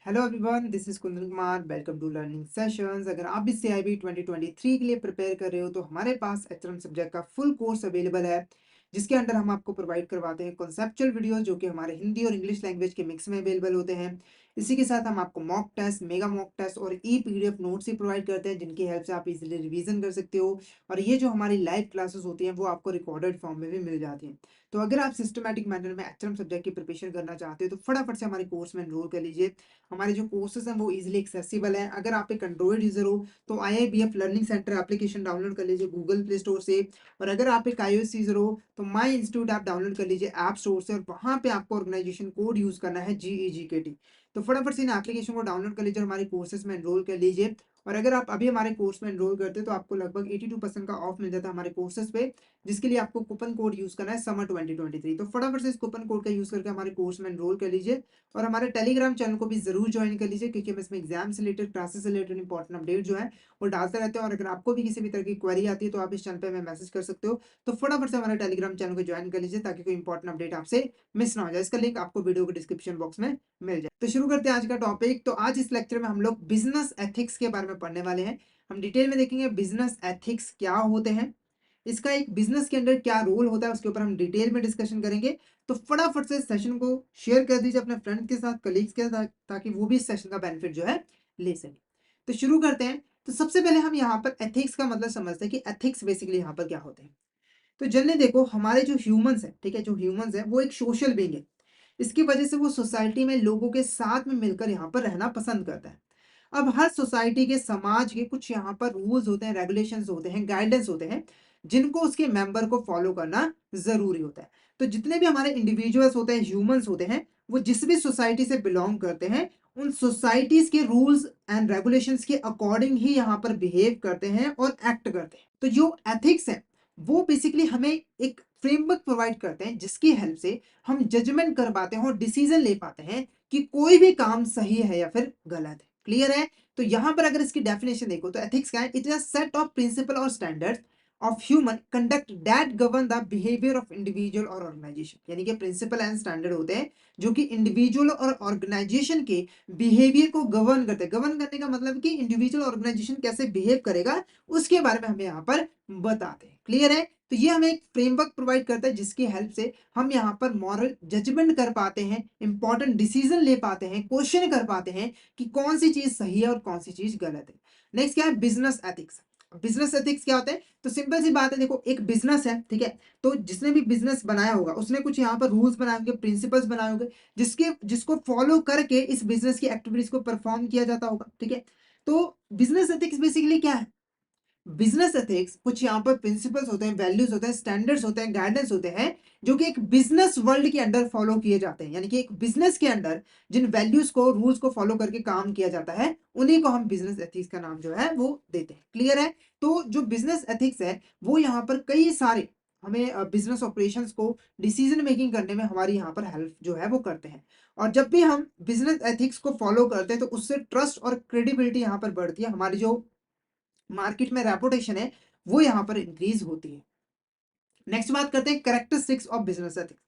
Hello everyone, this is Kundan Kumar. Welcome to learning sessions. अगर आप भी CIB 2023 के लिए प्रिपेयर कर रहे हो तो हमारे पास HRM सब्जेक्ट का फुल कोर्स अवेलेबल है, जिसके अंडर हम आपको प्रोवाइड करवाते हैं कॉन्सेप्चुअल वीडियोस जो कि हमारे हिंदी और इंग्लिश लैंग्वेज के मिक्स में अवेलेबल होते हैं। इसी के साथ हम आपको mock test, mega mock test और PDF नोट्स ही प्रोवाइड करते हैं, जिनकी हेल्प से आप इजीली रिवीजन कर सकते हो। और ये जो हमारी लाइव क्लासेस होती हैं वो आपको रिकॉर्डेड फॉर्म में भी मिल जाती हैं। तो अगर आप सिस्टमैटिक मैनर में HRM सब्जेक्ट की प्रिपरेशन करना चाहते हो तो फटाफट से हमारे कोर्स में एनरोल कर लीजिए। हमारे जो कोर्सेज हैं वो इजीली एक्सेसिबल हैं। अगर आप एक एंड्रॉइड यूजर हो तो IIBF learning centre application download कर लीजिए गूगल प्ले स्टोर से। और अगर आप एक iOS यूजर हो तो माई इंस्टीट्यूट ऐप डाउनलोड कर लीजिए ऐप स्टोर से, और वहां पे आपको ऑर्गेनाइजेशन कोड यूज करना है GEGKT। तो फटाफट से इन एप्लीकेशन को डाउनलोड कर लीजिए और हमारे कोर्सेज में एनरोल कर लीजिए। और अगर आप अभी हमारे कोर्स में एनरोल करते हैं तो आपको लगभग 82% का ऑफ मिल जाता है हमारे कोर्सेज पे, जिसके लिए आपको कूपन कोड यूज करना है समर 2023। तो फटाफट से इस कूपन कोड का यूज करके हमारे कोर्स में एनरोल कर लीजिए। और हमारे टेलीग्राम चैनल को भी जरूर ज्वाइन कर लीजिए, क्योंकि हम इसमें एग्जाम से रिलेटेड, क्लासेस से रिलेटेड इंपॉर्टेंट अपडेट जो है वो डालते रहते हैं। और अगर आपको भी किसी भी तरह की क्वेरी आती है तो आप इस चैनल पे हमें मैसेज कर सकते हो। तो फटाफट से हमारे टेलीग्राम चैनल को ज्वाइन कर लीजिए ताकि कोई इंपॉर्टेंट अपडेट आपसे मिस ना हो जाए। इसका लिंक आपको वीडियो के डिस्क्रिप्शन बॉक्स में मिल जाए। तो शुरू करते हैं आज का टॉपिक। तो आज इस लेक्चर में हम लोग बिजनेस एथिक्स के बारे में पढ़ने वाले हैं। हम डिटेल में देखेंगे बिजनेस एथिक्स क्या होते हैं, इसका एक बिजनेस के अंदर क्या रोल होता है, उसके ऊपर हम डिटेल में डिस्कशन करेंगे। तो फटाफट से सेशन को शेयर कर दीजिए अपने फ्रेंड के साथ, कलीग्स के साथ, ताकि वो भी इस सेशन का बेनिफिट जो है ले सके। तो शुरू करते हैं। तो सबसे पहले हम यहाँ पर एथिक्स का मतलब समझते हैं कि एथिक्स बेसिकली यहाँ पर क्या होते हैं। तो जनरली देखो, हमारे जो ह्यूमंस है, ठीक है, जो ह्यूमंस है वो एक सोशल बीइंग है। इसकी वजह से वो सोसाइटी में लोगों के साथ में मिलकर यहाँ पर रहना पसंद करता है। अब हर सोसाइटी के, समाज के कुछ यहाँ पर रूल्स होते हैं, रेगुलेशंस होते हैं, गाइडेंस होते हैं, जिनको उसके मेंबर को फॉलो करना जरूरी होता है। तो जितने भी हमारे इंडिविजुअल्स होते हैं, ह्यूमंस होते हैं, वो जिस भी सोसाइटी से बिलोंग करते हैं, उन सोसाइटीज के रूल्स एंड रेगुलेशंस के अकॉर्डिंग ही यहाँ पर बिहेव करते हैं और एक्ट करते हैं। तो जो एथिक्स है वो बेसिकली हमें एक फ्रेमवर्क प्रोवाइड करते हैं, जिसकी हेल्प से हम जजमेंट कर पाते हैं और डिसीजन ले पाते हैं कि कोई भी काम सही है या फिर गलत है। क्लियर है? तो यहां पर अगर इसकी डेफिनेशन देखो तो एथिक्स क्या है? It is a set of principle और standards of human conduct that govern the behaviour of individual और ऑर्गेनाइजेशन। यानी कि प्रिंसिपल एंड स्टैंडर्ड होते हैं जो कि इंडिविजुअल और ऑर्गेनाइजेशन के बिहेवियर को गवर्न करते हैं। गवर्न करने का मतलब कि इंडिविजुअल ऑर्गेनाइजेशन कैसे बिहेव करेगा, उसके बारे में हमें यहाँ पर बताते हैं। क्लियर है? तो ये हमें एक फ्रेमवर्क प्रोवाइड करता है, जिसकी हेल्प से हम यहाँ पर मॉरल जजमेंट कर पाते हैं, इंपॉर्टेंट डिसीजन ले पाते हैं, क्वेश्चन कर पाते हैं कि कौन सी चीज सही है और कौन सी चीज गलत है। नेक्स्ट क्या है? Business ethics. बिजनेस एथिक्स क्या होता है? तो सिंपल सी बात है, देखो एक बिजनेस है, ठीक है, तो जिसने भी बिजनेस बनाया होगा उसने कुछ यहाँ पर रूल्स बनाए होंगे, प्रिंसिपल्स बनाए होंगे, जिसको फॉलो करके इस बिजनेस की एक्टिविटीज को परफॉर्म किया जाता होगा। ठीक है, तो बिजनेस एथिक्स बेसिकली क्या है? बिजनेस एथिक्स कुछ यहाँ पर प्रिंसिपल्स होते हैं, वैल्यूज होते हैं, स्टैंडर्ड्स होते हैं, गाइडेंस होते हैं, जो कि एक बिजनेस वर्ल्ड के अंदर फॉलो किए जाते हैं। यानी कि एक बिजनेस के अंदर जिन वैल्यूज को, रूल्स को फॉलो करके काम किया जाता है, उन्हीं को हम बिजनेस एथिक्स का नाम जो है वो देते हैं। क्लियर है? तो जो बिजनेस एथिक्स है वो यहाँ पर कई सारे हमें बिजनेस ऑपरेशंस को डिसीजन मेकिंग करने में हमारी यहाँ पर हेल्प जो है वो करते हैं। और जब भी हम बिजनेस एथिक्स को फॉलो करते हैं तो उससे ट्रस्ट और क्रेडिबिलिटी यहाँ पर बढ़ती है। हमारी जो मार्केट में रेपुटेशन है वो यहाँ पर इंक्रीज होती है। नेक्स्ट बात करते हैं characteristics of business ethics.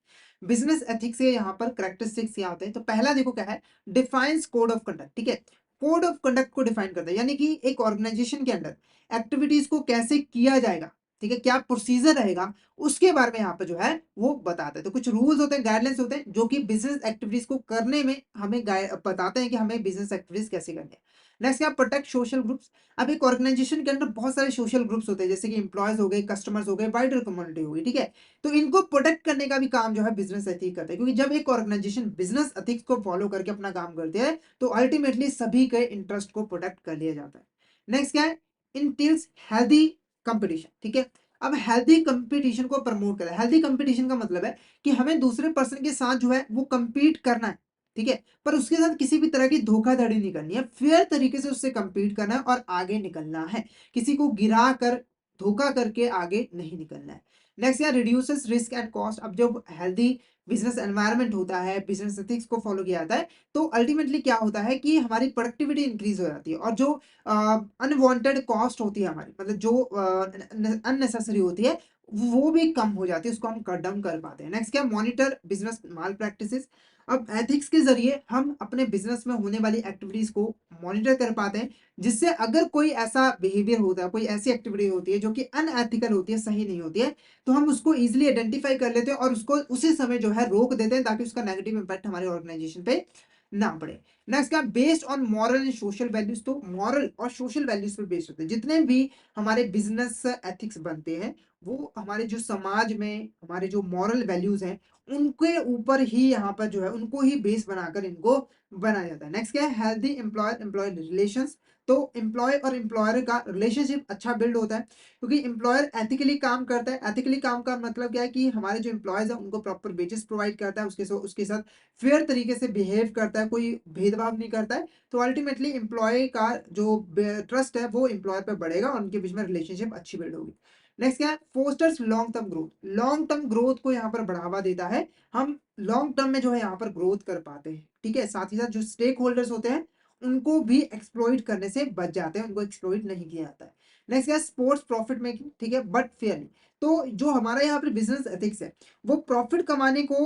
Business ethics के यहाँ पर कैरेक्टरिस्टिक्स क्या होते हैं? तो पहला देखो क्या है, डिफाइंस कोड ऑफ कंडक्ट। ठीक है, कोड ऑफ कंडक्ट को डिफाइन करता है, यानी कि एक ऑर्गेनाइजेशन के अंदर एक्टिविटीज को कैसे किया जाएगा, ठीक है, क्या प्रोसीजर रहेगा, उसके बारे में यहाँ पर जो है वो बताते हैं। तो कुछ रूल्स होते हैं, गाइडलाइंस होते हैं, जो कि बिजनेस एक्टिविटीज को करने में हमें बताते हैं कि हमें बिजनेस एक्टिविटीज कैसे करनी है। नेक्स्ट क्या? Protect social groups. अब एक ऑर्गेनाइजेशन के अंदर बहुत सारे सोशल ग्रुप्स होते हैं, जैसे कि इंप्लॉयज हो गए, कस्टमर्स हो गए, वाइडर कम्युनिटी हो गई। ठीक है, तो इनको प्रोटेक्ट करने का भी काम जो है बिजनेस एथिक्स करता है, क्योंकि जब एक ऑर्गेनाइजेशन बिजनेस एथिक्स को फॉलो करके अपना काम करती है तो अल्टीमेटली सभी के इंटरेस्ट को प्रोटेक्ट कर लिया जाता है। नेक्स्ट क्या है? इंटिल्स हेल्दी कंपटीशन। ठीक है, अब हेल्दी कंपटीशन को प्रमोट करें। हेल्दी कंपटीशन का मतलब है कि हमें दूसरे पर्सन के साथ जो है वो कंपीट करना है, ठीक है, पर उसके साथ किसी भी तरह की धोखाधड़ी नहीं करनी है, फेयर तरीके से उससे कंपीट करना है और आगे निकलना है। किसी को गिरा कर, धोखा करके आगे नहीं निकलना है। नेक्स्ट यार, रिड्यूसेस रिस्क एंड कॉस्ट। अब जब हेल्दी बिजनेस एनवायरनमेंट होता है, बिजनेस एथिक्स को फॉलो किया जाता है, तो अल्टीमेटली क्या होता है कि हमारी प्रोडक्टिविटी इंक्रीज हो जाती है, और जो अनवांटेड कॉस्ट होती है हमारी, मतलब जो अननेसेसरी होती है, वो भी कम हो जाती है, उसको हम कट डाउन कर पाते हैं। नेक्स्ट क्या है, मॉनिटर बिजनेस माल प्रैक्टिसेस। अब एथिक्स के जरिए हम अपने बिजनेस में होने वाली एक्टिविटीज को मॉनिटर कर पाते हैं, जिससे अगर कोई ऐसा बिहेवियर होता है, कोई ऐसी एक्टिविटी होती है जो कि अनएथिकल होती है, सही नहीं होती है, तो हम उसको इजिली आइडेंटिफाई कर लेते हैं और उसको उसी समय जो है रोक देते हैं, ताकि उसका नेगेटिव इंपैक्ट हमारे ऑर्गेनाइजेशन पे ना पड़े। नेक्स्ट क्या, based on moral and social values. तो मॉरल और सोशल वैल्यूज पे बेस्ड होते हैं जितने भी हमारे बिजनेस एथिक्स बनते हैं, वो हमारे जो समाज में हमारे जो मॉरल वैल्यूज हैं, उनके ऊपर ही यहाँ पर जो है उनको ही बेस बनाकर इनको बनाया जाता है। नेक्स्ट क्या है, हेल्दी एम्प्लॉयर एम्प्लॉय रिलेशंस। तो एम्प्लॉय और एम्प्लॉयर का रिलेशनशिप अच्छा बिल्ड होता है, क्योंकि एम्प्लॉयर एथिकली काम करता है। एथिकली काम का मतलब क्या है कि हमारे जो एम्प्लॉयज हैं उनको प्रॉपर वेजेस प्रोवाइड करता है, उसके साथ फेयर तरीके से बिहेव करता है, कोई भेदभाव नहीं करता है। तो अल्टीमेटली एम्प्लॉय का जो ट्रस्ट है वो एम्प्लॉयर पे बढ़ेगा और उनके बीच में रिलेशनशिप अच्छी बिल्ड होगी। नेक्स्ट क्या है, fosters long term growth. Long term growth को यहाँ पर बढ़ावा देता है, हम लॉन्ग टर्म में जो है यहाँ पर ग्रोथ कर पाते हैं। ठीक है, साथ ही साथ जो स्टेक होल्डर्स होते हैं उनको भी एक्सप्लॉइट करने से बच जाते हैं, उनको एक्सप्लॉइट नहीं किया जाता है। नेक्स्ट क्या है, स्पोर्ट्स प्रॉफिट मेकिंग। ठीक है, बट फेयरली। तो जो हमारा यहाँ पर बिजनेस एथिक्स है, वो प्रॉफिट कमाने को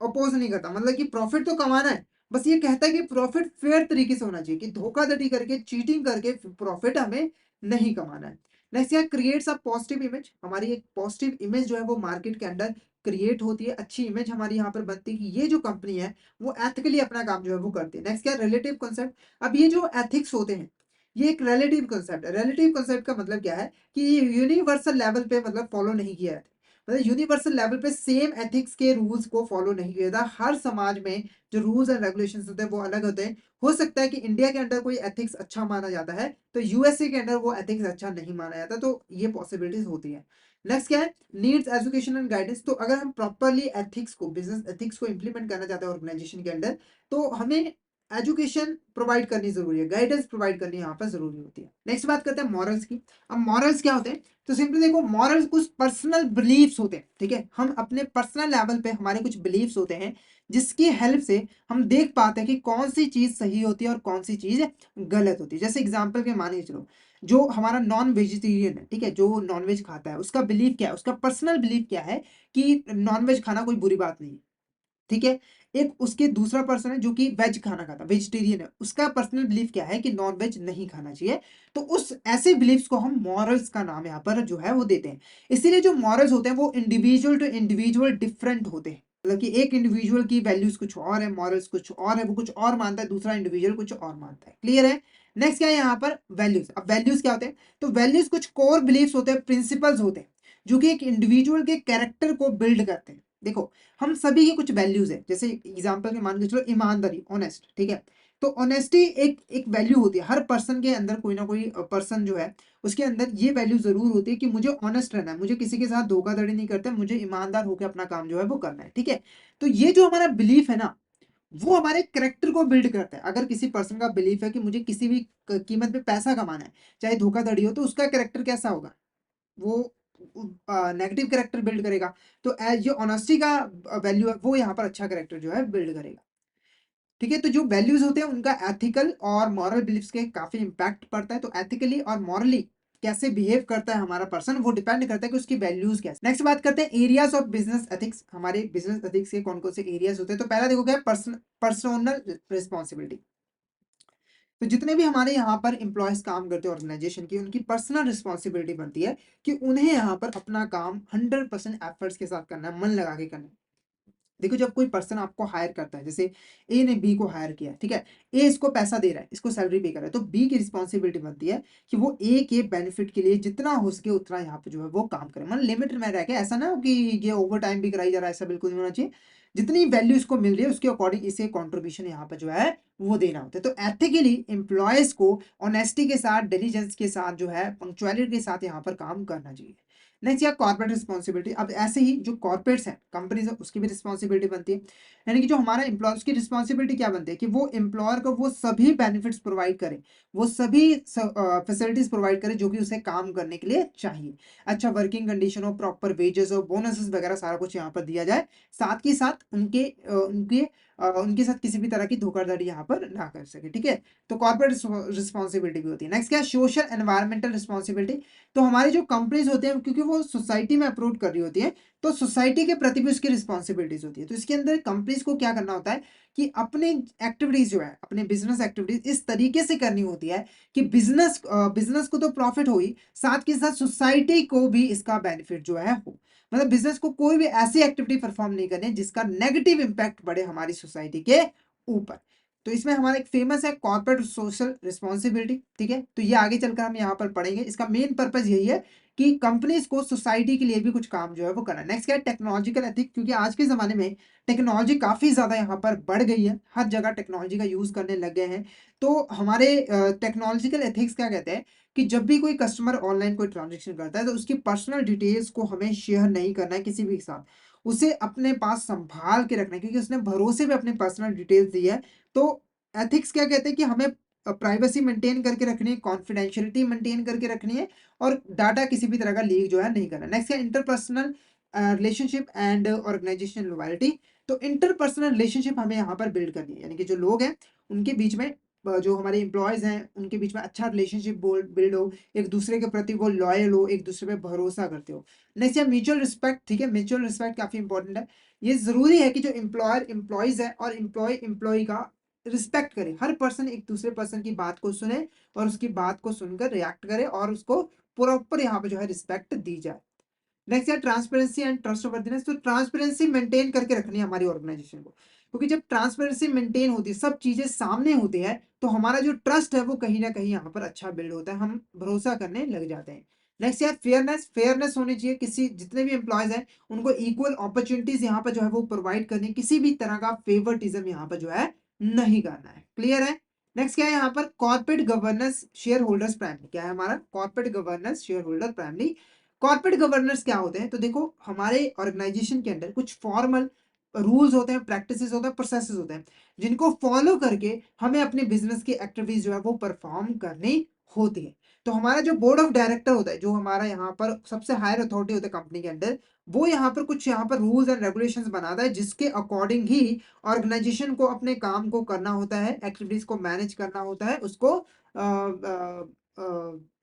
अपोज नहीं करता, मतलब कि प्रॉफिट तो कमाना है, बस ये कहता है कि प्रॉफिट फेयर तरीके से होना चाहिए, कि धोखाधड़ी करके चीटिंग करके प्रॉफिट हमें नहीं कमाना है। नेक्स्ट क्या, क्रिएट्स अ पॉजिटिव इमेज। हमारी एक पॉजिटिव इमेज जो है वो मार्केट के अंदर क्रिएट होती है, अच्छी इमेज हमारी यहाँ पर बनती है कि ये जो कंपनी है वो एथिकली अपना काम जो है वो करती है। नेक्स्ट क्या, रिलेटिव कंसेप्ट। अब ये जो एथिक्स होते हैं, ये एक रिलेटिव कंसेप्ट है। रिलेटिव कंसेप्ट का मतलब क्या है कि ये यूनिवर्सल लेवल पे मतलब फॉलो नहीं किया जाता, मतलब यूनिवर्सल लेवल पे सेम एथिक्स के रूल्स को फॉलो नहीं किया जाता। हर समाज में जो रूल्स एंड रेगुलेशंस होते हैं वो अलग होते हैं। हो सकता है कि इंडिया के अंदर कोई एथिक्स अच्छा माना जाता है, तो यूएसए के अंदर वो एथिक्स अच्छा नहीं माना जाता, तो ये पॉसिबिलिटीज होती है। नेक्स्ट क्या है, नीड्स एजुकेशन एंड गाइडेंस। तो अगर हम प्रॉपरली एथिक्स को, बिजनेस एथिक्स को इंप्लीमेंट करना चाहते हैं ऑर्गेनाइजेशन के अंदर, तो हमें एजुकेशन प्रोवाइड करनी जरूरी है, गाइडेंस प्रोवाइड करनी यहाँ पर जरूरी होती है। नेक्स्ट बात करते हैं मॉरल्स की। अब मॉरल्स क्या होते हैं, तो सिंपली देखो, मॉरल्स कुछ पर्सनल बिलीव्स होते हैं। ठीक है, हम अपने पर्सनल लेवल पे हमारे कुछ बिलीव्स होते हैं, जिसकी हेल्प से हम देख पाते हैं कि कौन सी चीज सही होती है और कौन सी चीज गलत होती है। जैसे एग्जांपल के मान के चलो, जो हमारा नॉन वेजिटेरियन है, ठीक है, जो नॉन वेज खाता है, उसका बिलीव क्या है, उसका पर्सनल बिलीव क्या है कि नॉन वेज खाना कोई बुरी बात नहीं है। ठीक है, एक उसके दूसरा पर्सन है जो कि वेज खाना खाता, वेजिटेरियन है, उसका पर्सनल बिलीफ क्या है कि नॉन वेज नहीं खाना चाहिए। तो उस ऐसे बिलीफ्स को हम मॉरल्स का नाम यहाँ पर जो है वो देते हैं। इसीलिए जो मॉरल्स होते हैं वो इंडिविजुअल टू इंडिविजुअल डिफरेंट होते हैं, मतलब कि एक इंडिविजुअल की वैल्यूज कुछ और है, मॉरल्स कुछ और है, वो कुछ और मानता है, दूसरा इंडिविजुअल कुछ और मानता है। क्लियर है। नेक्स्ट क्या है यहाँ पर, वैल्यूज। अब वैल्यूज क्या होते हैं, तो वैल्यूज कुछ कोर बिलीफ्स होते हैं, प्रिंसिपल्स होते हैं, जो कि एक इंडिविजुअल के कैरेक्टर को बिल्ड करते हैं। देखो, हम सभी की कुछ वैल्यूज है, जैसे एग्जांपल के मान के चलो, ईमानदारी, ऑनेस्ट। ठीक है, तो ऑनेस्टी एक एक वैल्यू होती है, हर पर्सन के अंदर कोई ना कोई पर्सन जो है उसके अंदर ये वैल्यू जरूर होती है कि मुझे ऑनेस्ट रहना है, मुझे किसी के साथ धोखाधड़ी नहीं करता है, मुझे ईमानदार होकर अपना काम जो है वो करना है। ठीक है, तो ये जो हमारा बिलीफ है ना, वो हमारे करेक्टर को बिल्ड करता है। अगर किसी पर्सन का बिलीफ है कि मुझे किसी भी कीमत पे पैसा कमाना है, चाहे धोखाधड़ी हो, तो उसका करेक्टर कैसा होगा, वो नेगेटिव कैरेक्टर बिल्ड करेगा। तो एज जो ऑनेस्टी का वैल्यू है, वो यहाँ पर अच्छा कैरेक्टर जो है बिल्ड करेगा। ठीक है, तो जो वैल्यूज होते हैं उनका एथिकल और मॉरल बिलीफ्स के काफी इंपैक्ट पड़ता है। तो एथिकली और मॉरली कैसे बिहेव करता है हमारा पर्सन, वो डिपेंड करता है कि उसकी वैल्यूज कैसे। नेक्स्ट बात करते हैं एरियाज ऑफ बिजनेस एथिक्स। हमारे बिजनेस एथिक्स के कौन कौन से एरियाज होते हैं, तो पहला देखो क्या है, पर्सनल रिस्पॉन्सिबिलिटी। तो जितने भी हमारे यहाँ पर इंप्लॉयज काम करते हैं ऑर्गेनाइजेशन की, उनकी पर्सनल रिस्पॉन्सिबिलिटी बनती है कि उन्हें यहाँ पर अपना काम 100% एफर्ट्स के साथ करना है, मन लगा के करना है। देखो, जब कोई पर्सन आपको हायर करता है, जैसे ए ने बी को हायर किया, ठीक है, ए इसको पैसा दे रहा है, इसको सैलरी पे कर रहा है, तो बी की रिस्पॉन्सिबिलिटी बनती है कि वो ए के बेनिफिट के लिए जितना हो सके उतना यहाँ पे जो है वो काम करे, मतलब लिमिट में रह के। ऐसा ना हो कि ये ओवर टाइम भी कराई जा रहा है, ऐसा बिल्कुल नहीं होना चाहिए। जितनी वैल्यू इसको मिल रही है उसके अकॉर्डिंग इसे कॉन्ट्रीब्यूशन यहाँ पे जो है वो देना होता है। तो एथिकली एम्प्लॉयज को ऑनेस्टी के साथ, डिलीजेंस के साथ जो है, पंक्चुअलिटी के साथ यहाँ पर काम करना चाहिए। नेक्स्ट या कॉर्पोरेट रिस्पॉन्सिबिलिटी। अब ऐसे ही जो कॉर्पोरेट्स हैं, कंपनीज है, उसकी भी रिस्पॉन्सिबिलिटी बनती है। यानी कि जो हमारा एम्प्लॉय, उसकी रिस्पॉन्सिबिलिटी क्या बनती है कि वो एम्प्लॉयर को वो सभी बेनिफिट्स प्रोवाइड करे, वो सभी फैसिलिटीज प्रोवाइड करे जो कि उसे काम करने के लिए चाहिए। अच्छा वर्किंग कंडीशन हो, प्रॉपर वेजेस हो, बोनसेस वगैरह सारा कुछ यहाँ पर दिया जाए। साथ ही साथ उनके उनके साथ किसी भी तरह की धोखाधड़ी यहाँ पर ना कर सके, ठीक है? तो कॉर्पोरेट रिस्पॉन्सिबिलिटी भी होती है। नेक्स्ट क्या है? Social environmental responsibility. तो हमारी जो कंपनीज होते हैं, क्योंकि वो सोसाइटी में अप्रूव कर रही होती है, तो सोसाइटी के प्रति भी उसकी रिस्पॉन्सिबिलिटीज होती है। तो इसके अंदर कंपनीज को क्या करना होता है कि अपने एक्टिविटीज जो है, अपने बिजनेस एक्टिविटीज इस तरीके से करनी होती है कि बिजनेस को तो प्रॉफिट हो ही, साथ के साथ सोसाइटी को भी इसका बेनिफिट जो है हो। मतलब बिजनेस को कोई भी ऐसी एक्टिविटी परफॉर्म नहीं करनी जिसका नेगेटिव इंपैक्ट पड़े हमारी सोसाइटी के ऊपर। तो इसमें हमारा एक फेमस है कॉर्पोरेट सोशल रिस्पॉन्सिबिलिटी, ठीक है? तो ये आगे चलकर हम यहाँ पर पढ़ेंगे। इसका मेन पर्पज यही है कि कंपनीज को सोसाइटी के लिए भी कुछ काम जो है वो करना है। नेक्स्ट क्या है? Technological ethics. क्योंकि आज के जमाने में टेक्नोलॉजी काफी ज्यादा यहाँ पर बढ़ गई है, हर जगह टेक्नोलॉजी का यूज करने लग गए हैं। तो हमारे टेक्नोलॉजिकल एथिक्स क्या कहते हैं कि जब भी कोई कस्टमर ऑनलाइन कोई ट्रांजेक्शन करता है तो उसकी पर्सनल डिटेल्स को हमें शेयर नहीं करना है किसी भी के साथ। उसे अपने पास संभाल के रखना है, क्योंकि उसने भरोसे में अपनी पर्सनल डिटेल्स दी है। तो एथिक्स क्या कहते हैं कि हमें प्राइवेसी मेंटेन करके रखनी है, कॉन्फिडेंशियलिटी मेंटेन करके रखनी है, और डाटा किसी भी तरह का लीक जो है नहीं करना। नेक्स्ट है interpersonal relationship and organisational loyalty. तो इंटरपर्सनल रिलेशनशिप हमें यहाँ पर बिल्ड करनी है, यानी कि जो लोग हैं उनके बीच में, जो हमारे एम्प्लॉयज हैं उनके बीच में अच्छा रिलेशनशिप बिल्ड हो, एक दूसरे के प्रति वो लॉयल हो, एक दूसरे पे भरोसा करते हो। नेक्स्ट है म्यूचुअल रिस्पेक्ट, ठीक है? म्यूचुअल रिस्पेक्ट काफी इंपॉर्टेंट है। ये जरूरी है कि जो एम्प्लॉयर एम्प्लॉयज है और एम्प्लॉय का रिस्पेक्ट करे। हर पर्सन एक दूसरे पर्सन की बात को सुने और उसकी बात को सुनकर रिएक्ट करे और उसको प्रॉपर यहाँ पे जो है रिस्पेक्ट दी जाए। नेक्स्ट है ट्रांसपेरेंसी एंड ट्रस्टवर्दीनेस। तो ट्रांसपेरेंसी मेंटेन करके रखनी है हमारी ऑर्गेनाइजेशन को, क्योंकि जब ट्रांसपेरेंसी मेंटेन होती है, सब चीजें सामने होती है, तो हमारा जो ट्रस्ट है वो कहीं ना कहीं यहाँ पर अच्छा बिल्ड होता है, हम भरोसा करने लग जाते हैं। नेक्स्ट है फेयरनेस। फेयरनेस होनी चाहिए, किसी जितने भी एम्प्लॉयज हैं उनको इक्वल अपॉर्चुनिटीज यहाँ पर जो है वो प्रोवाइड करनी, किसी भी तरह का फेवरटिज्म यहाँ पर जो है नहीं करना है। क्लियर है? नेक्स्ट क्या है यहाँ पर? Corporate governance share holders primary. क्या है हमारा? Corporate governance share holder primary. Corporate governance क्या होते हैं? तो देखो, हमारे ऑर्गेनाइजेशन के अंदर कुछ फॉर्मल रूल्स होते हैं, प्रैक्टिसेस होते हैं, प्रोसेसेस होते हैं, जिनको फॉलो करके हमें अपने बिजनेस की एक्टिविटीज जो है वो परफॉर्म करनी होती है। तो हमारा जो बोर्ड ऑफ डायरेक्टर होता है, जो हमारा यहाँ पर सबसे हायर अथॉरिटी होता है कंपनी के अंदर, वो यहाँ पर कुछ यहाँ पर रूल्स एंड रेगुलेशंस बनाता है, जिसके अकॉर्डिंग ही ऑर्गेनाइजेशन को अपने काम को करना होता है, एक्टिविटीज को मैनेज करना होता है, उसको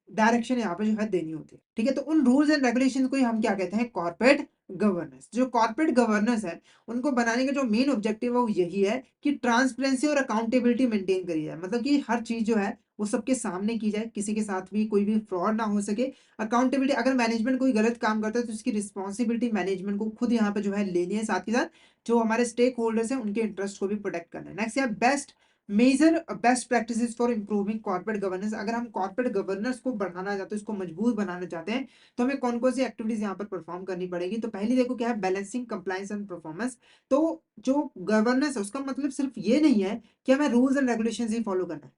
डायरेक्शन यहाँ पे जो है देनी होती है, ठीक है? तो उन रूल्स एंड रेगुलेशन को ही हम क्या कहते हैं? Corporate governance. जो कॉर्पोरेट गवर्नेंस है, उनको बनाने का जो मेन ऑब्जेक्टिव है वो यही है कि ट्रांसपेरेंसी और अकाउंटेबिलिटी मेंटेन करी जाए। मतलब कि हर चीज जो है वो सबके सामने की जाए, किसी के साथ भी कोई भी फ्रॉड ना हो सके। अकाउंटेबिलिटी, अगर मैनेजमेंट कोई गलत काम करता है तो उसकी रिस्पॉन्सिबिलिटी मैनेजमेंट को खुद यहाँ पे जो है लेनी है, साथ ही साथ जो हमारे स्टेक होल्डर्स हैं उनके इंटरेस्ट को भी प्रोटेक्ट करना है। नेक्स्ट है best major best practices for improving corporate governance. अगर हम कॉर्पोरेट गवर्नेंस को बढ़ाना चाहते हैं, उसको मजबूत बनाना चाहते हैं, तो हमें कौन कौन सी एक्टिविटीज यहाँ पर परफॉर्म करनी पड़ेगी? तो पहली देखो क्या है? Balancing compliance and performance. तो जो गवर्नेंस है उसका मतलब सिर्फ ये नहीं है कि हमें rules and regulations he follow करना है,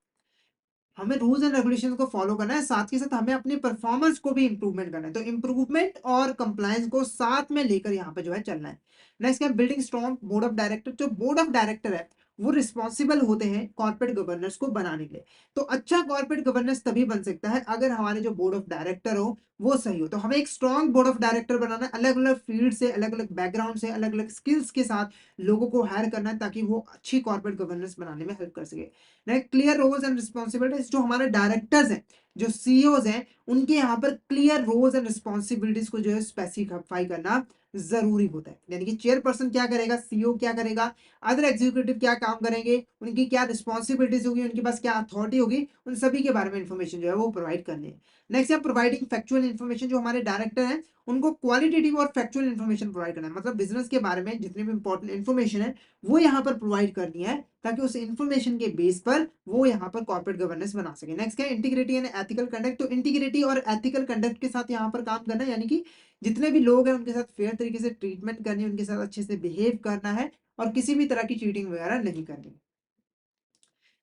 हमें रूल्स एंड रेगुलेशंस को फॉलो करना है, साथ के साथ हमें अपने परफॉर्मेंस को भी इंप्रूवमेंट करना है। तो इंप्रूवमेंट और कंप्लायंस को साथ में लेकर यहाँ पे जो है चलना है। नेक्स्ट है building strong board of director. जो बोर्ड ऑफ डायरेक्टर है वो रिस्पॉन्सिबल होते हैं कॉर्पोरेट गवर्नेंस को बनाने के लिए। तो अच्छा कॉर्पोरेट गवर्नेंस तभी बन सकता है अगर हमारे जो बोर्ड ऑफ डायरेक्टर हो वो सही हो। तो हमें एक स्ट्रॉन्ग बोर्ड ऑफ डायरेक्टर बनाना है, अलग अलग फील्ड से, अलग अलग बैकग्राउंड से, अलग अलग स्किल्स के साथ लोगों को हायर करना है, ताकि वो अच्छी कॉर्पोरेट गवर्नेंस बनाने में हेल्प कर सके। Clear roles and responsibilities. जो हमारे डायरेक्टर्स हैं, जो सीईओज हैं, उनके यहाँ पर क्लियर रोल्स एंड रिस्पॉन्सिबिलिटीज को जो है स्पेसिफाई करना जरूरी होता है। यानी कि चेयरपर्सन क्या करेगा, सीईओ क्या करेगा, अदर एग्जीक्यूटिव क्या काम करेंगे, उनकी क्या रिस्पॉन्सिबिलिटीज होगी, उनके पास क्या अथॉरिटी होगी, उन सभी के बारे में इंफॉर्मेशन जो है वो प्रोवाइड करनी है। नेक्स्ट है प्रोवाइडिंग फैक्चुअल इन्फॉर्मेशन। जो हमारे डायरेक्टर हैं उनको क्वालिटेटिव और फैक्चुअल इन्फॉर्मेशन प्रोवाइड करना है, मतलब बिजनेस के बारे में जितनी भी इंपॉर्टेंट इन्फॉर्मेशन है वो यहाँ पर प्रोवाइड करनी है, ताकि उस इंफॉर्मेशन के बेस पर वो यहाँ पर कॉर्पोरेट गवर्नेंस बना सके। नेक्स्ट क्या है? Integrity and ethical conduct. तो इंटीग्रिटी और एथिकल कंडक्ट के साथ यहाँ पर काम करना है, यानी कि जितने भी लोग हैं उनके साथ फेयर तरीके से ट्रीटमेंट करनी है, उनके साथ अच्छे से बिहेव करना है, और किसी भी तरह की चीटिंग वगैरह नहीं करनी।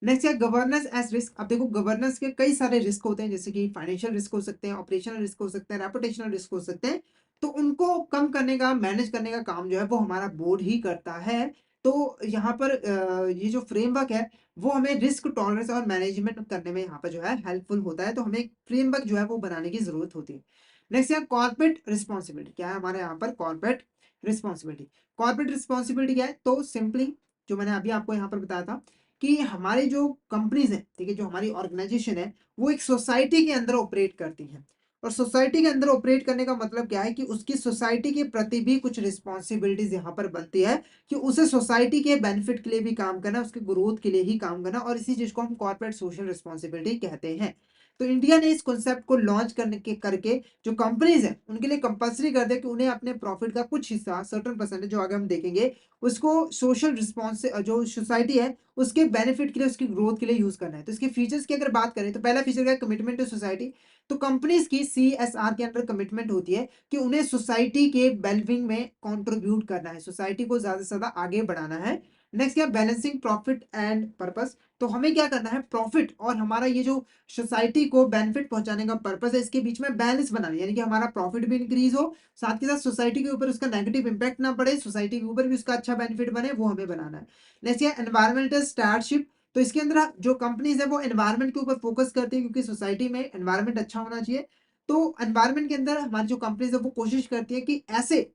नेक्स्ट है गवर्नेंस एज रिस्क। अब देखो, गवर्नेंस के कई सारे रिस्क होते हैं, जैसे कि फाइनेंशियल रिस्क हो सकते हैं, ऑपरेशनल रिस्क हो सकते हैं, रेपुटेशनल रिस्क हो सकते हैं। तो उनको कम करने का, मैनेज करने का काम जो है वो हमारा बोर्ड ही करता है। तो यहाँ पर ये जो फ्रेमवर्क है वो हमें रिस्क टॉलरेंस और मैनेजमेंट करने में यहाँ पर जो है हेल्पफुल होता है। तो हमें एक फ्रेमवर्क जो है वो बनाने की जरूरत होती है। नेक्स्ट है कॉर्पोरेट रिस्पॉन्सिबिलिटी। क्या है हमारे यहाँ पर? Corporate responsibility. कॉर्पोरेट रिस्पॉन्सिबिलिटी क्या है? तो सिंपली जो मैंने अभी आपको यहाँ पर बताया था कि हमारी जो कंपनीज हैं, ठीक है, जो हमारी ऑर्गेनाइजेशन है, वो एक सोसाइटी के अंदर ऑपरेट करती हैं। और सोसाइटी के अंदर ऑपरेट करने का मतलब क्या है कि उसकी सोसाइटी के प्रति भी कुछ रिस्पॉन्सिबिलिटीज यहाँ पर बनती है कि उसे सोसाइटी के बेनिफिट के लिए भी काम करना, उसके ग्रोथ के लिए ही काम करना, और इसी चीज को हम कॉर्पोरेट सोशल रिस्पॉन्सिबिलिटी कहते हैं। तो इंडिया ने इस कॉन्सेप्ट को लॉन्च करने के करके जो कंपनीज हैं उनके लिए कंपलसरी कर दिया कि उन्हें अपने प्रॉफिट का कुछ हिस्सा, सर्टेन परसेंटेज, जो आगे हम देखेंगे, उसको सोशल रिस्पॉन्स, जो सोसाइटी है उसके बेनिफिट के लिए, उसकी ग्रोथ के लिए यूज करना है। तो इसके फीचर्स की अगर बात करें तो पहला फीचर है कमिटमेंट टू सोसाइटी। तो कंपनीज की CSR के अंडर कमिटमेंट होती है कि उन्हें सोसाइटी के वेलबिंग में कंट्रीब्यूट करना है, सोसाइटी को ज्यादा से ज्यादा आगे बढ़ाना है। नेक्स्ट क्या, बैलेंसिंग प्रॉफिट एंड पर्पस। तो हमें क्या करना है, प्रॉफिट और हमारा ये जो सोसाइटी को बेनिफिट पहुंचाने का पर्पस है, इसके बीच में बैलेंस बनाना है, यानी कि हमारा प्रॉफिट भी इंक्रीज हो, साथ के साथ सोसाइटी के ऊपर उसका नेगेटिव इंपैक्ट ना पड़े, सोसाइटी के ऊपर भी उसका अच्छा बेनिफिट बने, वो हमें बनाना है। नेक्स्ट है एनवायरमेंटल स्टार्टशिप। तो इसके अंदर जो कंपनीज है वो एनवायरमेंट के ऊपर फोकस करती है, क्योंकि सोसाइटी में एनवायरमेंट अच्छा होना चाहिए। तो एनवायरमेंट के अंदर हमारी जो कंपनीज है वो कोशिश करती है कि ऐसे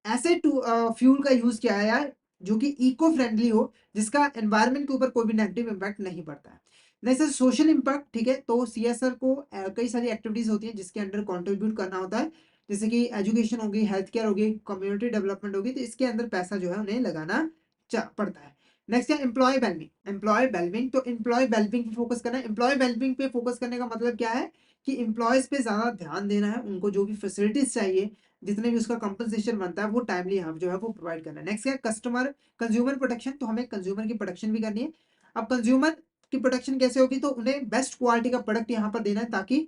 ऐसे फ्यूल का यूज किया जाए जो कि इको फ्रेंडली हो, जिसका एनवायरनमेंट के ऊपर कोई भी नेगेटिव इंपैक्ट नहीं पड़ता है। जैसे सोशल इंपैक्ट, ठीक है, तो CSR को कई सारी एक्टिविटीज होती है जिसके अंडर कंट्रीब्यूट करना होता है, जैसे कि एजुकेशन होगी, हेल्थ केयर होगी, कम्युनिटी डेवलपमेंट होगी, तो इसके अंदर पैसा जो है उन्हें लगाना पड़ता है। नेक्स्ट है एम्प्लॉय वेलबिंग। एम्प्लॉय वेलबिंग, तो एम्प्लॉय वेलबिंग पे फोकस करना है। एम्प्लॉय वेलबिंग पे फोकस करने का मतलब क्या है कि एम्प्लॉयज पे ज्यादा ध्यान देना है, उनको जो भी फैसिलिटीज चाहिए, जितने भी उसका कंपनसेशन बनता है, वो टाइमली यहाँ जो है वो प्रोवाइड करना है। नेक्स्ट है कस्टमर कंज्यूमर प्रोटेक्शन। तो हमें कंज्यूमर की प्रोटेक्शन भी करनी है। अब कंज्यूमर की प्रोटेक्शन कैसे होगी, तो उन्हें बेस्ट क्वालिटी का प्रोडक्ट यहाँ पर देना है, ताकि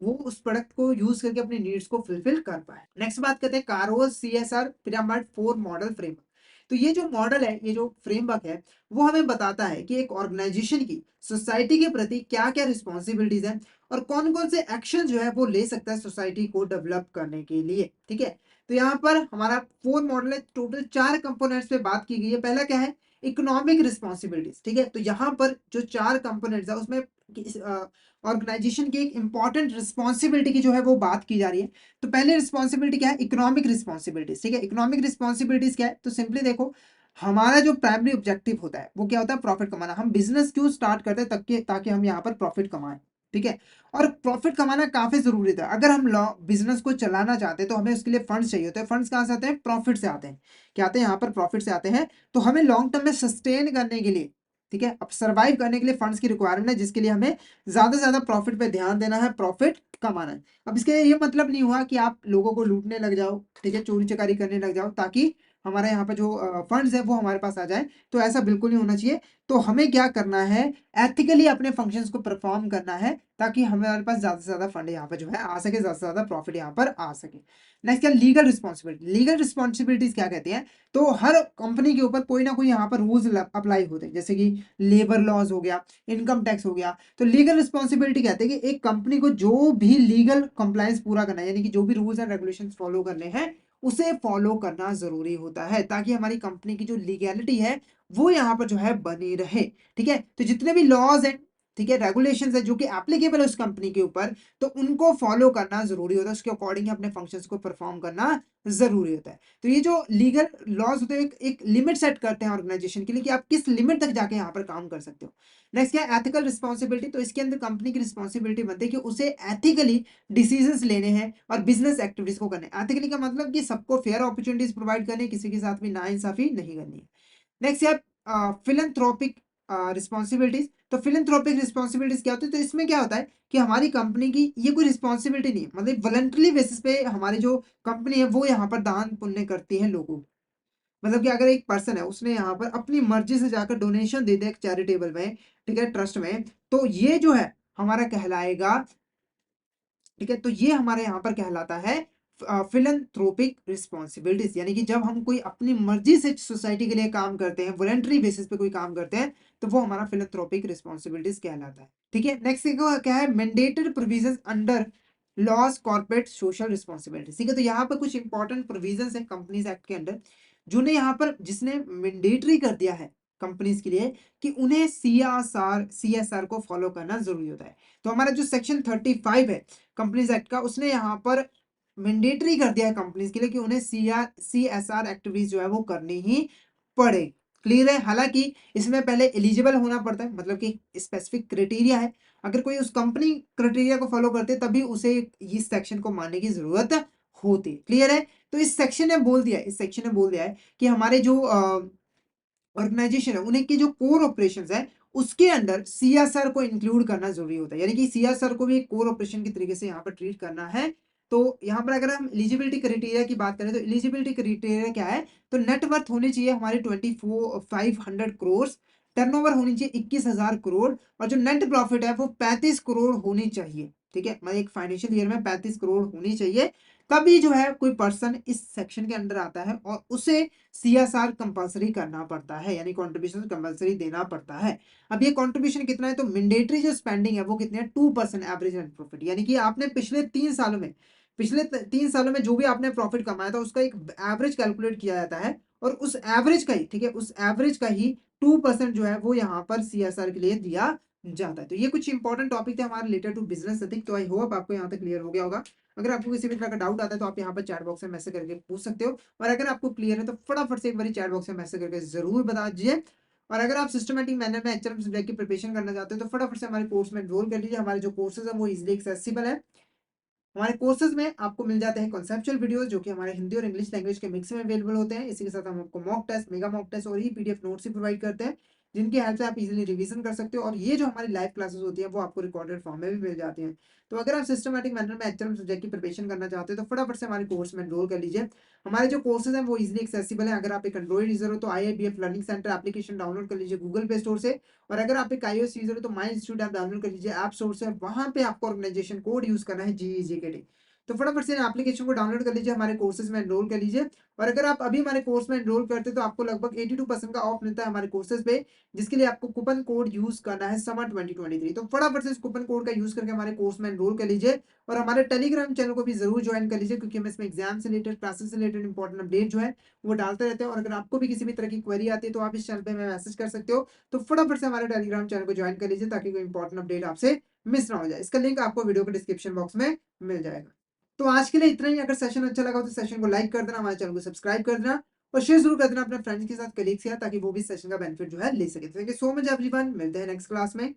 वो उस प्रोडक्ट को यूज करके अपनी नीड्स को फुलफिल कर पाए। नेक्स्ट बात करते हैं कारोज CSR पिरामिड 4 मॉडल फ्रेमवर्क। तो ये जो मॉडल है, ये जो फ्रेमवर्क है, वो हमें बताता है कि एक ऑर्गेनाइजेशन की सोसाइटी के प्रति क्या क्या रिस्पॉन्सिबिलिटीज है और कौन कौन से एक्शन जो है वो ले सकता है सोसाइटी को डेवलप करने के लिए। ठीक है, तो यहाँ पर हमारा 4 मॉडल है, टोटल 4 कंपोनेंट्स पे बात की गई है। पहला क्या है, इकोनॉमिक रिस्पॉन्सिबिलिटीज। ठीक है, तो यहाँ पर जो 4 कंपोनेंट्स है उसमें ऑर्गेनाइजेशन की एक इंपॉर्टेंट रिस्पॉन्सिबिलिटी की जो है वो बात की जा रही है। तो पहले रिस्पॉन्सिबिलिटी क्या है, इकोनॉमिक रिस्पॉन्सिबिलिटीज। ठीक है, इकोनॉमिक रिस्पॉन्सिबिलिटीज क्या है, तो सिंपली देखो, हमारा जो प्राइमरी ऑब्जेक्टिव होता है वो क्या होता है, प्रॉफिट कमाना। हम बिजनेस क्यों स्टार्ट करते हैं, ताकि हम यहाँ पर प्रॉफिट कमाएं। ठीक है, और प्रॉफिट कमाना काफी जरूरी था। अगर हम बिजनेस को चलाना चाहते हैं तो हमें उसके लिए फंड्स चाहिए होते हैं। फंड्स कहाँ से आते हैं, प्रॉफिट से आते हैं। क्या आते हैं, यहाँ पर प्रॉफिट से आते हैं। तो हमें लॉन्ग टर्म में सस्टेन करने के लिए, ठीक है, अब सर्वाइव करने के लिए फंड्स की रिक्वायरमेंट है, जिसके लिए हमें ज्यादा से ज्यादा प्रॉफिट पे ध्यान देना है, प्रॉफिट कमाना है। अब इसके ये मतलब नहीं हुआ कि आप लोगों को लूटने लग जाओ, ठीक है, चोरी चकारी करने लग जाओ, ताकि हमारे यहाँ पे जो फंड्स है वो हमारे पास आ जाए। तो ऐसा बिल्कुल नहीं होना चाहिए। तो हमें क्या करना है, एथिकली अपने फंक्शंस को परफॉर्म करना है, ताकि हमारे पास ज्यादा से ज्यादा फंड यहाँ पर जो है आ सके, ज्यादा से ज्यादा प्रॉफिट यहाँ पर आ सके। नेक्स्ट क्या, लीगल रिस्पॉन्सिबिलिटी। लीगल रिस्पॉन्सिबिलिटीज क्या कहती हैं, तो हर कंपनी के ऊपर कोई ना कोई यहाँ पर रूल्स अप्लाई होते हैं, जैसे कि लेबर लॉज हो गया, इनकम टैक्स हो गया। तो लीगल रिस्पॉन्सिबिलिटी कहते हैं कि एक कंपनी को जो भी लीगल कंप्लायंस पूरा करना है, यानी कि जो भी रूल्स एंड रेगुलेशंस फॉलो करने हैं, उसे फॉलो करना जरूरी होता है, ताकि हमारी कंपनी की जो लीगैलिटी है वो यहाँ पर जो है बनी रहे। ठीक है, तो जितने भी लॉज हैं, ठीक है, रेगुलेशंस है जो कि एप्लीकेबल है उस कंपनी के ऊपर, तो उनको फॉलो करना जरूरी होता है, उसके अकॉर्डिंग अपने फंक्शंस को परफॉर्म करना जरूरी होता है। तो ये जो लीगल लॉज होते हैं, एक लिमिट सेट करते हैं ऑर्गेनाइजेशन के लिए कि आप किस लिमिट तक जाके यहाँ पर काम कर सकते हो। नेक्स्ट क्या, एथिकल रिस्पॉन्सिबिलिटी। तो इसके अंदर कंपनी की रिस्पॉन्सिबिलिटी बनती है कि उसे एथिकली डिसीजंस लेने हैं और बिजनेस एक्टिविटीज को करने हैं। एथिकली का मतलब कि सबको फेयर अपॉर्चुनिटीज प्रोवाइड करने, किसी के साथ भी नाइंसाफी नहीं करनी है। नेक्स्ट है फिलेंथ्रोपिक रिस्पॉन्सिबिलिटीज। तो फिलेंथ्रोपिक रिस्पॉन्सिबिलिटीज क्या होती है, तो इसमें क्या होता है कि हमारी कंपनी की ये कोई रिस्पॉन्सिबिलिटी नहीं है, मतलब वॉलंटरी बेसिस पे हमारी जो कंपनी है वो यहाँ पर दान पुण्य करती है लोगों को। मतलब कि अगर एक पर्सन है, उसने यहाँ पर अपनी मर्जी से जाकर डोनेशन दे दिया एक चैरिटेबल में, ठीक है, ट्रस्ट में, तो ये जो है हमारा कहलाएगा, ठीक है, तो ये हमारे यहाँ पर कहलाता है फिलंथ्रोपिक रिस्पॉन्सिबिलिटीज। यानी कि जब हम कोई अपनी मर्जी से सोसाइटी के लिए काम करते हैं, वॉलंटरी बेसिस पे कोई काम करते हैं, तो वो हमारा फिलंथ्रोपिक रिस्पॉन्सिबिलिटीज कहलाता है। ठीक है, नेक्स्ट क्या है, mandated provisions under laws corporate social responsibility. ठीक है, तो यहाँ पर कुछ इंपॉर्टेंट प्रोविजंस है कंपनीज एक्ट के अंडर, जिन्हें यहाँ पर जिसने मैंडेटरी कर दिया है कंपनीज के लिए कि उन्हें CSR को फॉलो करना जरूरी होता है। तो हमारा जो सेक्शन 35 है कंपनीज एक्ट का, उसने यहाँ पर मैंडेटरी कर दिया है कंपनीज के लिए कि उन्हें CSR एक्टिविटीज जो है वो करनी ही पड़े। क्लियर है? हालाँकि इसमें पहले एलिजिबल होना पड़ता है, मतलब कि स्पेसिफिक क्राइटेरिया है। अगर कोई उस कंपनी क्राइटेरिया को फ़ॉलो करते है तभी उसे इस सेक्शन को मानने की ज़रूरत होती है। क्लियर है? तो इस सेक्शन ने बोल दिया है कि हमारे जो ऑर्गेनाइजेशन है, उन्हें के जो कोर ऑपरेशंस है, उसके अंडर सीएसआर को इंक्लूड करना ज़रूरी होता है। यानी कि सीएसआर को भी एक कोर ऑपरेशन के तरीके से यहाँ पर ट्रीट करना है। तो यहाँ पर अगर हम एलिजिबिलिटी क्राइटेरिया की बात करें, तो एलिजिबिलिटी क्राइटेरिया क्या है? तो नेट वर्थ होनी चाहिए हमारी 500 करोड़, टर्नओवर होनी चाहिए 21,000 करोड़ और जो नेट प्रॉफिट है वो 35 करोड़ होनी चाहिए। ठीक है? मतलब एक फाइनेंशियल ईयर में 35 करोड़ होनी चाहिए। तभी जो है कोई पर्सन इस सेक्शन के अंडर आता है और उसे सीएसआर कंपल्सरी करना पड़ता है, यानी कंट्रीब्यूशन कंपल्सरी देना पड़ता है। अब ये कंट्रीब्यूशन कितना है? तो मैंडेटरी जो स्पेंडिंग है वो कितने है? 2% एवरेज नेट प्रॉफिट, यानी कि आपने पिछले 3 सालों में जो भी आपने प्रॉफिट कमाया था उसका एक एवरेज कैलकुलेट किया जाता है और उस एवरेज का ही, ठीक है, उस एवरेज का ही 2% जो है वो यहाँ पर सीएसआर के लिए दिया जाता है। तो ये कुछ इंपॉर्टेंट टॉपिक थे हमारे रिलेटेड टू बिजनेस एथिक्स। तो आई होप आपको यहाँ तक क्लियर हो गया होगा। अगर आपको किसी भी तरह का डाउट आता है तो आप यहाँ पर चैट बॉक्स में मैसेज करके पूछ सकते हो और अगर आपको क्लियर है तो फटाफट से एक बार चैट बॉक्स में मैसेज करके जरूर बता दीजिए। और अगर आप सिस्टमैटिक मैनर में एचआरएम सब्जेक्ट की प्रिपरेशन करना चाहते हो तो फटाफट से हमारे कोर्स में एनरोल कर लीजिए। हमारे जो कोर्सेज है वो इजिली एक्सेसिबल है। हमारे कोर्सेज में आपको मिल जाते हैं कॉन्सेप्चुअल वीडियोस जो कि हमारे हिंदी और इंग्लिश लैंग्वेज के मिक्स में अवेलेबल होते हैं। इसी के साथ हम आपको mock test, mega mock test और ही पीडीएफ नोट्स भी प्रोवाइड करते हैं, जिनकी हेल्प से आप इजीली रिवीजन कर सकते हो। और ये जो हमारी लाइव क्लासेस होती है वो आपको रिकॉर्डेड फॉर्म में भी मिल जाती हैं। तो अगर आप सिस्टमैटिक मैनर में एचआरएम सब्जेक्ट की प्रिपरेशन करना चाहते हो तो फटाफट से हमारे कोर्स में एनरोल कर लीजिए। हमारे जो कोर्सेज हैं वो इजीली एक्सेसिबल है। अगर आप एक एंड्रॉइड यूजर हो तो IIBF learning centre application download कर लीजिए गूगल प्ले स्टोर से। और अगर आप एक iOS यूजर हो तो माई इंस्टीट्यूट ऐप डाउनलोड कर लीजिए ऐप स्टोर से। वहां पे आपको ऑर्गेनाइजेशन कोड यूज करना है GEJKT। तो फटाफट से एप्लीकेशन को डाउनलोड कर लीजिए, हमारे कोर्सेज में एनरोल कर लीजिए। और अगर आप अभी हमारे कोर्स में एनरोल करते हैं तो आपको लगभग 82% का ऑफ मिलता है हमारे कोर्सेज पे, जिसके लिए आपको कूपन कोड यूज करना है समर 2023। तो फटाफट से इस कूपन कोड का यूज करके हमारे कोर्स में एनरोल कर लीजिए और हमारे टेलीग्राम चैनल को भी जरूर ज्वाइन कर लीजिए, क्योंकि हम इसमें एग्जाम से रिलेटेड, क्लासेस से रिलेटेड इंपॉर्टेंट अपडेट जो है वो डालते रहते हैं। और अगर आपको भी किसी भी तरह की क्वेरी आती है तो आप इस चैनल पे मैसेज कर सकते हो। तो फटाफट से हमारे टेलीग्राम चैनल को ज्वाइन कर लीजिए ताकि कोई इंपॉर्टेंट अपडेट आपसे मिस ना हो जाए। इसका लिंक आपको वीडियो के डिस्क्रिप्शन बॉक्स में मिल जाएगा। तो आज के लिए इतना ही। अगर सेशन अच्छा लगा हो तो सेशन को लाइक कर देना, हमारे चैनल को सब्सक्राइब कर देना और शेयर जरूर कर देना अपने फ्रेंड्स के साथ, कलीग्स के साथ, ताकि वो भी सेशन का बेनिफिट जो है ले सके। Thank you so much everyone, मिलते हैं नेक्स्ट क्लास में।